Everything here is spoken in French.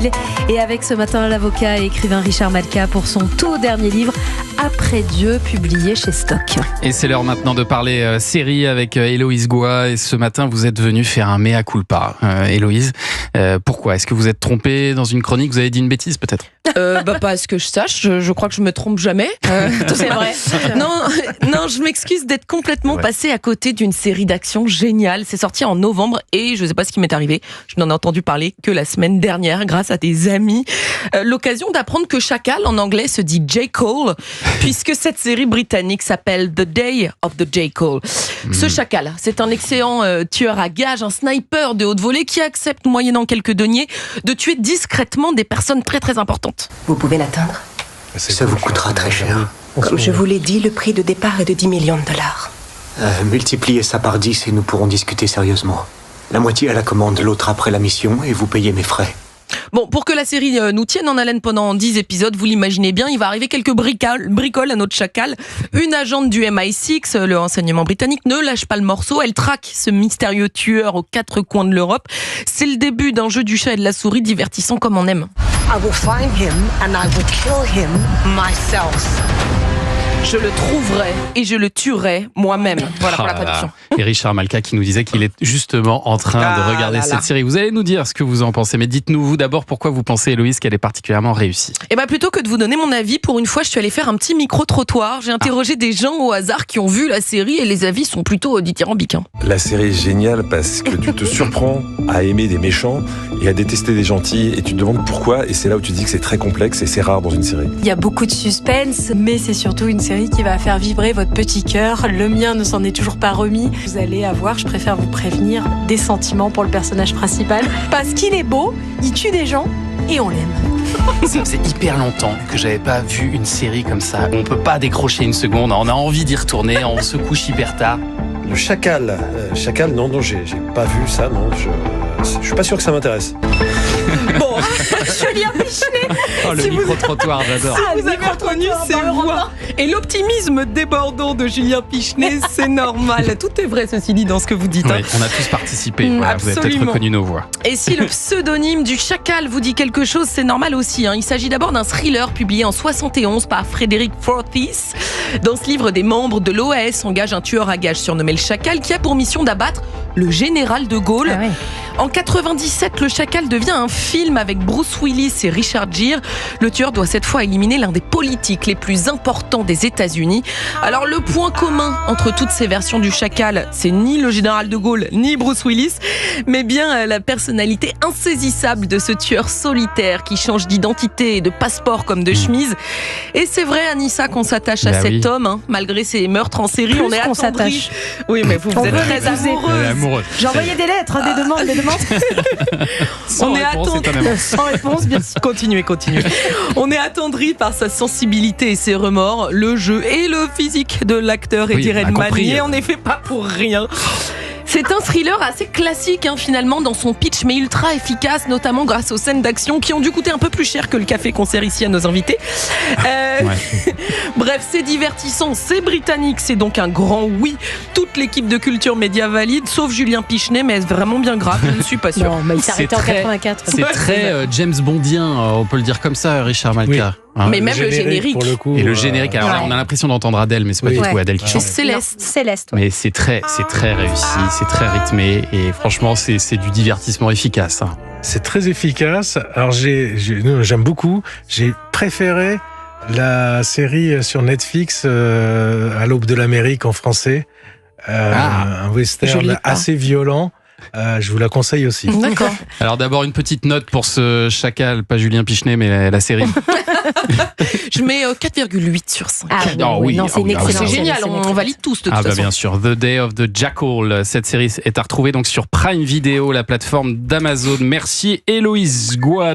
Lille et avec ce matin l'avocat et écrivain Richard Malka pour son tout dernier livre Après Dieu, publié chez Stock. Et c'est l'heure maintenant de parler série avec Héloïse Goua. Et ce matin, vous êtes venue faire un mea culpa. Héloïse, pourquoi ? Est-ce que vous êtes trompée dans une chronique ? Vous avez dit une bêtise peut-être ? Pas à ce que je sache, je crois que je me trompe jamais. C'est vrai. Non, je m'excuse d'être complètement passée à côté d'une série d'action géniale. C'est sorti en novembre et je sais pas ce qui m'est arrivé. Je n'en ai entendu parler que la semaine dernière grâce à des amis. L'occasion d'apprendre que Chacal en anglais se dit J. Cole, puisque cette série britannique s'appelle The Day of the J. Cole. Ce Chacal, c'est un excellent tueur à gages, un sniper de haute volée qui accepte, moyennant quelques deniers, de tuer discrètement des personnes très très importantes. Vous pouvez l'atteindre ? Ça vous coûtera très cher. Comme je vous l'ai dit, le prix de départ est de 10 millions de dollars. Multipliez ça par 10 et nous pourrons discuter sérieusement. La moitié à la commande, l'autre après la mission, et vous payez mes frais. Bon, pour que la série nous tienne en haleine pendant 10 épisodes, vous l'imaginez bien, il va arriver quelques bricoles à notre Chacal. Une agente du MI6, le renseignement britannique, ne lâche pas le morceau. Elle traque ce mystérieux tueur aux 4 coins de l'Europe. C'est le début d'un jeu du chat et de la souris divertissant comme on aime. I will find him and I will kill him myself. Je le trouverai et je le tuerai moi-même. Voilà pour la traduction. Et Richard Malka qui nous disait qu'il est justement en train de regarder cette série. Vous allez nous dire ce que vous en pensez, mais dites-nous vous d'abord pourquoi vous pensez, Héloïse, qu'elle est particulièrement réussie. Et plutôt que de vous donner mon avis, pour une fois, je suis allée faire un petit micro-trottoir. J'ai interrogé des gens au hasard qui ont vu la série et les avis sont plutôt dithyrambiques. La série est géniale parce que tu te surprends à aimer des méchants et à détester des gentils et tu te demandes pourquoi, et c'est là où tu te dis que c'est très complexe et c'est rare dans une série. Il y a beaucoup de suspense, mais c'est surtout une série qui va faire vibrer votre petit cœur. Le mien ne s'en est toujours pas remis. Vous allez avoir, je préfère vous prévenir, des sentiments pour le personnage principal. Parce qu'il est beau, il tue des gens et on l'aime. C'est hyper longtemps que j'avais pas vu une série comme ça. On peut pas décrocher une seconde, on a envie d'y retourner, on se couche hyper tard. Le Chacal, non, j'ai pas vu ça, non, je suis pas sûr que ça m'intéresse. Bon, Julien Pichenet. Oh, le micro-trottoir, j'adore. vous avez reconnu ces voix et l'optimisme débordant de Julien Pichenet, c'est normal. Tout est vrai, ceci dit, dans ce que vous dites. Oui, on a tous participé. Voilà, vous avez peut-être reconnu nos voix. Et si le pseudonyme du Chacal vous dit quelque chose, c'est normal aussi. Il s'agit d'abord d'un thriller publié en 71 par Frederick Forsyth. Dans ce livre, des membres de l'OAS engagent un tueur à gages surnommé le Chacal qui a pour mission d'abattre le général de Gaulle. Ah ouais. En 97, le Chacal devient un film avec Bruce Willis et Richard Gere. Le tueur doit cette fois éliminer l'un des politiques les plus importants des États-Unis. Alors le point commun entre toutes ces versions du Chacal, c'est ni le général de Gaulle ni Bruce Willis, mais bien la personnalité insaisissable de ce tueur solitaire qui change d'identité et de passeport comme de chemise. Et c'est vrai, Anissa, qu'on s'attache à cet homme, malgré ses meurtres en série. On est qu'on attendri. s'attache. Oui, mais vous êtes très amoureuse. J'ai envoyé des lettres, des demandes. On est attendri. Sans réponse, bien sûr. Continuez. On est attendri par sa sensibilité et ses remords, le jeu et le physique de l'acteur Eddie Redmayne. Et en effet, pas pour rien. C'est un thriller assez classique finalement dans son pitch, mais ultra efficace, notamment grâce aux scènes d'action qui ont dû coûter un peu plus cher que le café qu'on sert ici à nos invités. Bref, c'est divertissant, c'est britannique, c'est donc un grand oui. Toute l'équipe de Culture Média valide, sauf Julien Pichenet, mais est-ce vraiment bien grave ? Je ne suis pas sûre. Non, mais il s'est arrêté en 84. C'est très James Bondien, on peut le dire comme ça, Richard Malka. Oui. Mais même le générique. Pour le coup, Et le générique, alors là, on a l'impression d'entendre Adèle, mais c'est pas du tout Adèle qui chante. Céleste. Mais c'est très réussi, c'est très rythmé et franchement, c'est du divertissement efficace. C'est très efficace. Alors j'aime beaucoup. J'ai préféré la série sur Netflix à l'aube de l'Amérique en français. Un western assez violent. Je vous la conseille aussi. D'accord. Alors d'abord une petite note pour ce Chacal, pas Julien Pichenet, mais la série. Je mets 4,8 sur 5. C'est une excellente. C'est génial, on valide tous de toute façon. Bien sûr, The Day of the Jackal. Cette série est à retrouver donc sur Prime Video, la plateforme d'Amazon. Merci Héloïse Goua.